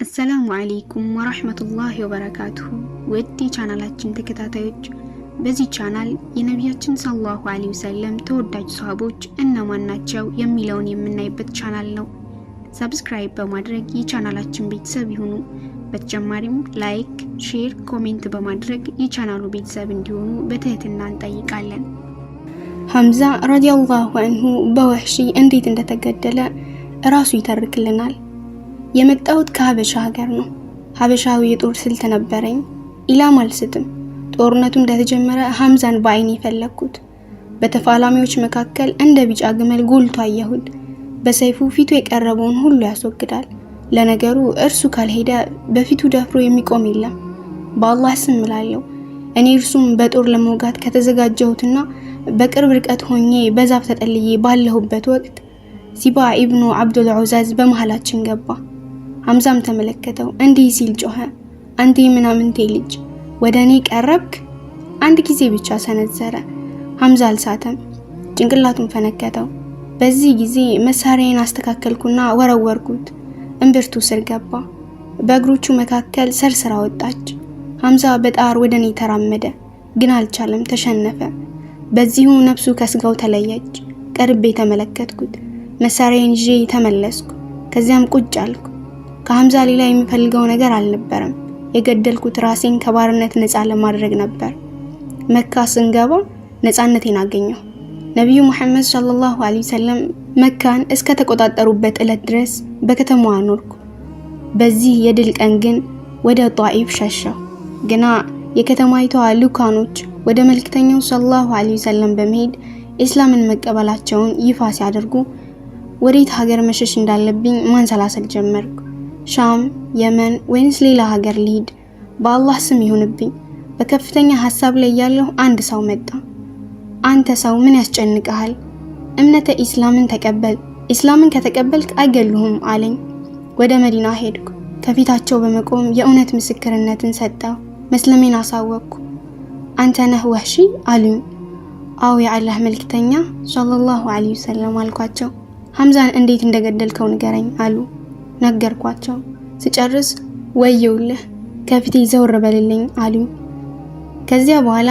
አሰላሙ አለይኩም ወራህመቱላሂ ወበረካቱሁ። ውድ ቻናላችን ተከታታዮች በዚህ ቻናል የነቢያችን ሰለላሁ ዐለይሂ ወሰለም ተወዳጅ ሷሃቦች እነማን ናቸው የሚለውን የምናይበት ቻናል ነው። ሰብስክራይብ በማድረግ የቻናላችን ቤተሰብ ይሁኑ። በተጨማሪም ላይክ፣ ሼር፣ ኮሜንት በማድረግ የቻናሉ ቤተሰብ እንዲሆኑ በትህትና እንጠይቃለን። ሐምዛ ረዲየላሁ ዐንሁ በወህሺ እንዴት እንደተገደለ ራሱ ይተርክልናል። የመጣሁት ከሀበሻ ሀገር ነው። ሀበሻዊ የጦር ስልት ነበረኝ። ኢላማ አልስትም። ጦርነቱ እንደተጀመረ ሐምዛን በአይኔ ፈለኩት። በተፋላሚዎች መካከል እንደ ቢጫ ግመል ጎልቶ አየሁት። በሰይፉ ፊቱ የቀረበውን ሁሉ ያስወግዳል። ለነገሩ እርሱ ካልሄደ በፊቱ ደፍሮ የሚቆም የለም። በአላህ ስም እላለሁ እኔ እርሱም በጦር ለመውጋት ከተዘጋጀሁትና በቅርብ ርቀት ሆኜ በዛፍ ተጠልዬ ባለሁበት ወቅት ሲባ ኢብኑ አብዱል ዑዛዝ በመሃላችን ገባ። ሐምዛም ተመለከተው፣ እንዲህ ሲል ጮኸ፣ አንተ ምናምንቴ ልጅ ወደኔ ቀረብክ? አንድ ጊዜ ብቻ ሰነዘረ። ሐምዛ አልሳተም፣ ጭንቅላቱን ፈነከተው። በዚህ ጊዜ መሳሪያዬን አስተካከልኩና ወረወርኩት። እምብርቱ ስር ገባ። በእግሮቹ መካከል ሰርስራ ወጣች። ሐምዛ በጣር ወደኔ ተራመደ፣ ግን አልቻለም፣ ተሸነፈ። በዚሁ ነፍሱ ከስጋው ተለየች። ቀርቤ ተመለከትኩት። መሳሪያዬን ይዤ ተመለስኩ። ከዚያም ቁጭ አልኩ። ከሐምዛ ሌላ የሚፈልገው ነገር አልነበረም። የገደልኩት ራሴን ከባርነት ነፃ ለማድረግ ነበር። መካ ስንገባ ነፃነቴን አገኘሁ። ነብዩ መሐመድ ሰለላሁ ዐለይሂ ወሰለም መካን እስከ ተቆጣጠሩበት ዕለት ድረስ በከተማዋ ኖርኩ። በዚህ የድል ቀን ግን ወደ ጣኢፍ ሸሸሁ። ግና የከተማይቷ ልኡካኖች ወደ መልእክተኛው ሰለላሁ ዐለይሂ ወሰለም በመሄድ ኢስላምን መቀበላቸውን ይፋ ሲያደርጉ ወዴት ሀገር መሸሽ እንዳለብኝ ማንሰላሰል ጀመርኩ። ሻም፣ የመን ወይንስ ሌላ ሀገር ልሂድ? በአላህ ስም ይሁንብኝ። በከፍተኛ ሐሳብ ላይ ያለው አንድ ሰው መጣ። አንተ ሰው ምን ያስጨንቀሃል? እምነተ ኢስላምን ተቀበል። ኢስላምን ከተቀበልክ አይገሉህም አለኝ። ወደ መዲና ሄድኩ። ከፊታቸው በመቆም የእውነት ምስክርነትን ሰጠው። መስለሜን አሳወቅኩ። አንተ ነህ ወህሺ አሉኝ። አዎ የአላህ መልእክተኛ ሰለላሁ ዐለይሂ ወሰለም አልኳቸው። ሐምዛን እንዴት እንደገደልከው ንገረኝ አሉ። ነገርኳቸው። ስጨርስ ወየውልህ ከፊቴ ዘወር በልልኝ አሉኝ። ከዚያ በኋላ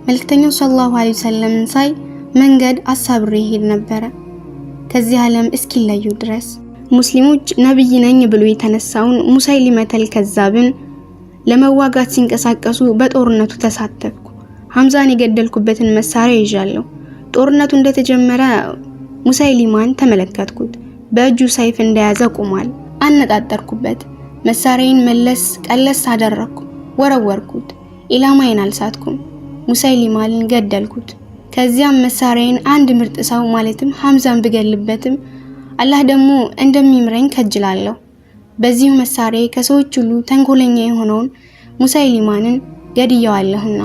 መልእክተኛው ሰለላሁ ዐለይሂ ወሰለም ሳይ መንገድ አሳብሬ ሄድ ነበረ ከዚህ ዓለም እስኪለዩ ድረስ። ሙስሊሞች ነብይ ነኝ ብሎ የተነሳውን ሙሰይሊመተል ከዛብን ለመዋጋት ሲንቀሳቀሱ በጦርነቱ ተሳተፍኩ። ሐምዛን የገደልኩበትን መሳሪያ ይዣለሁ። ጦርነቱ እንደተጀመረ ሙሰይሊማን ተመለከትኩት። በእጁ ሰይፍ እንደያዘ ቆሟል። አነጣጠርኩበት። መሳሪያዬን መለስ ቀለስ አደረኩ፣ ወረወርኩት። ኢላማዬን አልሳትኩም። ሙሰይሊማን ገደልኩት። ከዚያም መሳሪያዬን አንድ ምርጥ ሰው ማለትም ሐምዛን ብገልበትም አላህ ደግሞ እንደሚምረኝ ከጅላለሁ። በዚሁ መሳሪያ ከሰዎች ሁሉ ተንኮለኛ የሆነውን ሙሰይሊማንን ገድየዋለሁና።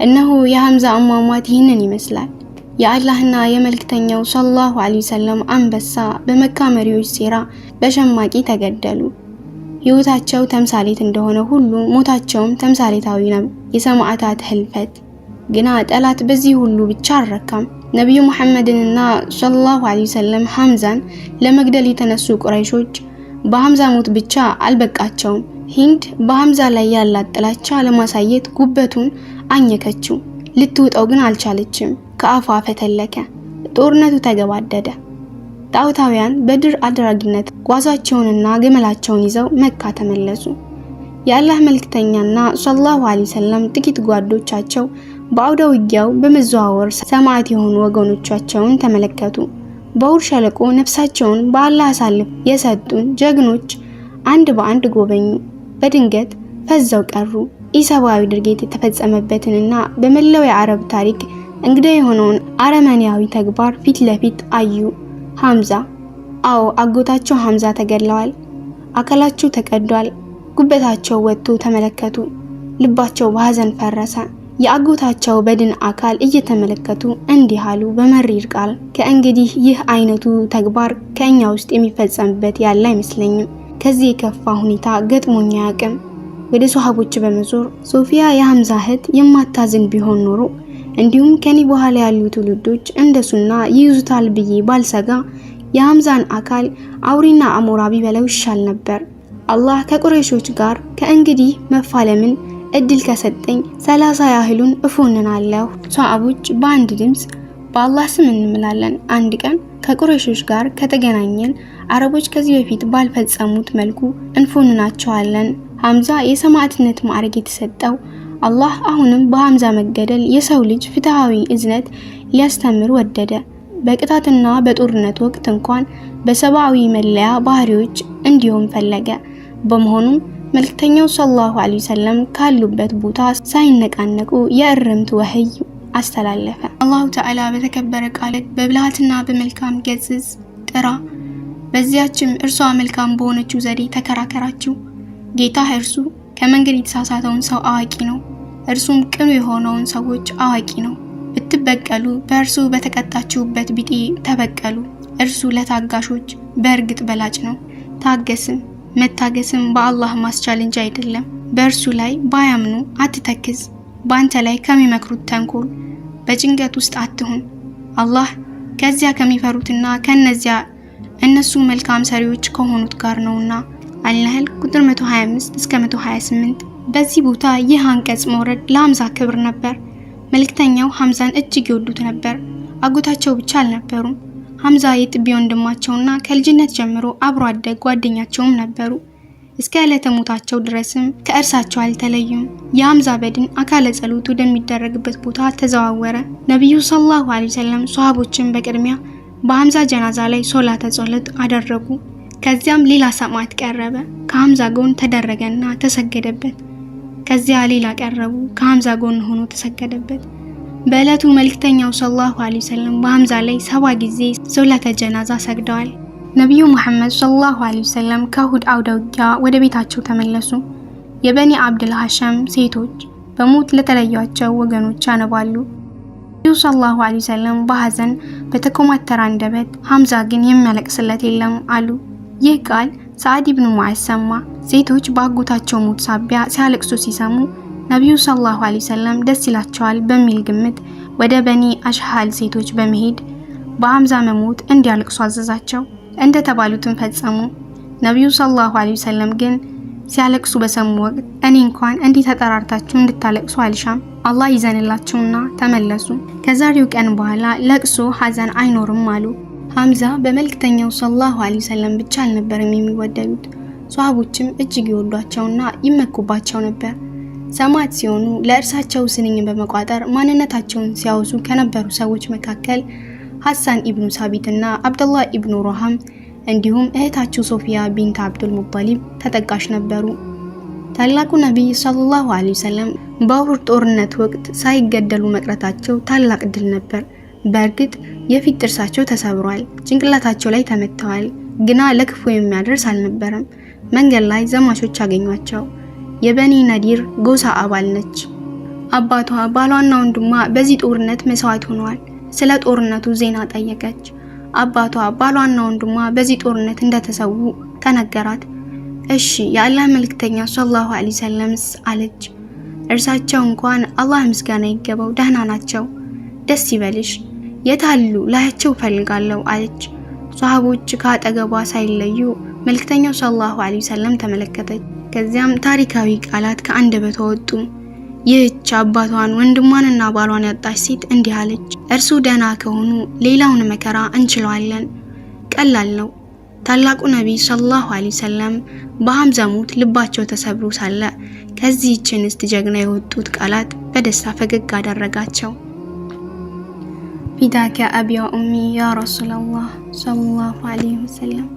እነሆ የሐምዛ አሟሟት ይህንን ይመስላል። የአላህና የመልእክተኛው ሰለላሁ ዐለይሂ ወሰለም አንበሳ በመካ መሪዎች ሴራ በሸማቂ ተገደሉ። ሕይወታቸው ተምሳሌት እንደሆነ ሁሉ ሞታቸውም ተምሳሌታዊ ነው፣ የሰማዕታት ህልፈት። ግና ጠላት በዚህ ሁሉ ብቻ አልረካም። ነብዩ መሐመድንና ሰለላሁ ዐለይሂ ወሰለም ሐምዛን ለመግደል የተነሱ ቁረይሾች በሐምዛ ሞት ብቻ አልበቃቸውም። ሂንድ በሐምዛ ላይ ያላት ጥላቻ ለማሳየት ጉበቱን አኘከችው። ልትውጠው ግን አልቻለችም። ከአፏ ፈተለከ። ጦርነቱ ተገባደደ። ጣዖታውያን በድር አድራጊነት ጓዛቸውንና ገመላቸውን ይዘው መካ ተመለሱ። የአላህ መልእክተኛና ሰለላሁ ዐለይሂ ወሰለም ጥቂት ጓዶቻቸው በአውደ ውጊያው በመዘዋወር ሰማዕት የሆኑ ወገኖቻቸውን ተመለከቱ። በኡር ሸለቆ ነፍሳቸውን በአላህ አሳልፈው የሰጡን ጀግኖች አንድ በአንድ ጎበኙ። በድንገት ፈዘው ቀሩ። ኢሰብአዊ ድርጊት የተፈጸመበትንና በመላው የአረብ ታሪክ እንግዳ የሆነውን አረመኔያዊ ተግባር ፊት ለፊት አዩ። ሐምዛ፣ አዎ አጎታቸው ሐምዛ ተገድለዋል። አካላቸው ተቀዷል። ጉበታቸው ወጥቶ ተመለከቱ። ልባቸው በሐዘን ፈረሰ። የአጎታቸው በድን አካል እየተመለከቱ እንዲህ አሉ በመሪር ቃል፣ ከእንግዲህ ይህ አይነቱ ተግባር ከኛ ውስጥ የሚፈጸምበት ያለ አይመስለኝም። ከዚህ የከፋ ሁኔታ ገጥሞኛ ያቅም። ወደ ሷሃቦች በመዞር ሶፊያ የሐምዛ እህት የማታዝን ቢሆን ኖሮ እንዲሁም ከኔ በኋላ ያሉ ትውልዶች እንደሱና ይይዙታል ብዬ ባልሰጋ የሐምዛን አካል አውሪና አሞራ ቢበላው ይሻል ነበር። አላህ ከቁረይሾች ጋር ከእንግዲህ መፋለምን እድል ከሰጠኝ 30 ያህሉን እፎንናለሁ። ሷሃቦች በአንድ ድምጽ በአላህ ስም እንምላለን። አንድ ቀን ከቁረይሾች ጋር ከተገናኘን አረቦች ከዚህ በፊት ባልፈጸሙት መልኩ እንፎንናቸዋለን። ሐምዛ የሰማዕትነት ማዕረግ የተሰጠው አላህ አሁንም በሐምዛ መገደል የሰው ልጅ ፍትሃዊ እዝነት ሊያስተምር ወደደ። በቅጣትና በጦርነት ወቅት እንኳን በሰብአዊ መለያ ባህሪዎች እንዲሁም ፈለገ። በመሆኑም መልእክተኛው ሰለላሁ ዐለይሂ ወሰለም ካሉበት ቦታ ሳይነቃነቁ የእርምት ወህይ አስተላለፈ። አላሁ ተዓላ በተከበረ ቃል በብልሃትና በመልካም ገጽ ጥራ፣ በዚያችም እርሷ መልካም በሆነችው ዘዴ ተከራከራችሁ። ጌታ እርሱ ከመንገድ የተሳሳተውን ሰው አዋቂ ነው፣ እርሱም ቅኑ የሆነውን ሰዎች አዋቂ ነው። ብትበቀሉ በእርሱ በተቀጣችሁበት ቢጤ ተበቀሉ፣ እርሱ ለታጋሾች በእርግጥ በላጭ ነው። ታገስም መታገስም በአላህ ማስቻል እንጂ አይደለም። በእርሱ ላይ ባያምኑ አትተክዝ፣ በአንተ ላይ ከሚመክሩት ተንኮል በጭንቀት ውስጥ አትሁን። አላህ ከዚያ ከሚፈሩትና ከነዚያ እነሱ መልካም ሰሪዎች ከሆኑት ጋር ነውና። አልነህል ቁጥር 125 እስከ 128። በዚህ ቦታ ይህ አንቀጽ መውረድ ለሐምዛ ክብር ነበር። መልእክተኛው ሐምዛን እጅግ ይወዱት ነበር። አጎታቸው ብቻ አልነበሩም። ሐምዛ የጥቢ ወንድማቸውና ከልጅነት ጀምሮ አብሮ አደግ ጓደኛቸውም ነበሩ። እስከ ዕለተ ሞታቸው ድረስም ከእርሳቸው አልተለዩም። የሐምዛ በድን አካለ ጸሎት ወደሚደረግበት ቦታ ተዘዋወረ። ነብዩ ሰለላሁ ዐለይሂ ወሰለም ሷሃቦችን በቅድሚያ በሐምዛ ጀናዛ ላይ ሶላተ ጸሎት አደረጉ። ከዚያም ሌላ ሰማዕት ቀረበ፣ ከሐምዛ ጎን ተደረገና ተሰገደበት። ከዚያ ሌላ ቀረቡ፣ ከሐምዛ ጎን ሆኖ ተሰገደበት። በእለቱ መልእክተኛው ሰለላሁ ዐለይሂ ወሰለም በሐምዛ ላይ 7 ጊዜ ሶላተ ጀናዛ ሰግደዋል። ነብዩ መሐመድ ሰለላሁ ዐለይሂ ወሰለም ከኡሁድ አውደ ውጊያ ወደ ቤታቸው ተመለሱ። የበኒ አብዱል ሐሸም ሴቶች በሞት ለተለያቸው ወገኖች ያነባሉ። ነብዩ ሰለላሁ ዐለይሂ ወሰለም በሐዘን በተኮማተረ አንደበት ሐምዛ ግን የሚያለቅስለት የለም አሉ። ይህ ቃል ሰዓድ ኢብኑ ሙዓዝ ሰማ። ሴቶች በአጎታቸው ሞት ሳቢያ ሲያለቅሱ ሲሰሙ ነብዩ ሰለላሁ ዐለይሂ ወሰለም ደስ ይላቸዋል በሚል ግምት ወደ በኒ አሽሃል ሴቶች በመሄድ በሐምዛ መሞት እንዲያለቅሱ አዘዛቸው። እንደተባሉትም ፈጸሙ። ነብዩ ሰለላሁ ዐለይሂ ወሰለም ግን ሲያለቅሱ በሰሙ ወቅት እኔ እንኳን እንዲህ ተጠራርታችሁ እንድታለቅሱ አልሻም፣ አላህ ይዘንላችሁና ተመለሱ። ከዛሬው ቀን በኋላ ለቅሶ ሐዘን አይኖርም አሉ። ሐምዛ በመልእክተኛው ሰለላሁ ዐለይሂ ወሰለም ብቻ አልነበረም የሚወደዱት፣ ሷሃቦችም እጅግ ይወዷቸውና ይመኩባቸው ነበር። ሰማዕት ሲሆኑ ለእርሳቸው ስንኝ በመቋጠር ማንነታቸውን ሲያወሱ ከነበሩ ሰዎች መካከል ሐሳን ኢብኑ ሳቢትና አብዱላህ ኢብኑ ሩሃም እንዲሁም እህታቸው ሶፊያ ቢንት አብዱል ሙጠሊብ ተጠቃሽ ነበሩ። ታላቁ ነብይ ሰለላሁ ዐለይሂ ወሰለም በኡሁድ ጦርነት ወቅት ሳይገደሉ መቅረታቸው ታላቅ ድል ነበር። በእርግጥ የፊት ጥርሳቸው ተሰብሯል፣ ጭንቅላታቸው ላይ ተመተዋል። ግና ለክፉ የሚያደርስ አልነበረም። መንገድ ላይ ዘማቾች አገኟቸው። የበኒ ነዲር ጎሳ አባል ነች። አባቷ ባሏና ወንድሟ በዚህ ጦርነት መስዋዕት ሆነዋል። ስለ ጦርነቱ ዜና ጠየቀች። አባቷ ባሏና ወንድሟ በዚህ ጦርነት እንደተሰዉ ተነገራት። እሺ የአላህ መልእክተኛ ሰለላሁ ዐለይሂ ወሰለም አለች። እርሳቸው እንኳን አላህ ምስጋና ይገባው ደህና ናቸው፣ ደስ ይበልሽ፣ የታሉ ላያቸው ፈልጋለሁ አለች። ሷሃቦች ከአጠገቧ ሳይለዩ መልእክተኛው ሰለላሁ ዐለይሂ ወሰለም ተመለከተች። ከዚያም ታሪካዊ ቃላት ከአንደበቷ ወጡ። ይህች አባቷን ወንድሟንና ባሏን ያጣች ሴት እንዲህ አለች፣ እርሱ ደህና ከሆኑ ሌላውን መከራ እንችለዋለን፣ ቀላል ነው። ታላቁ ነብይ ሰለላሁ ዐለይሂ ወሰለም በሐምዛ ሞት ልባቸው ተሰብሮ ሳለ ከዚህች እንስት ጀግና የወጡት ቃላት በደስታ ፈገግ አደረጋቸው። ፊዳከ አቢ ወኡሚ ያ ረሱላላህ ሰለላሁ ዐለይሂ ወሰለም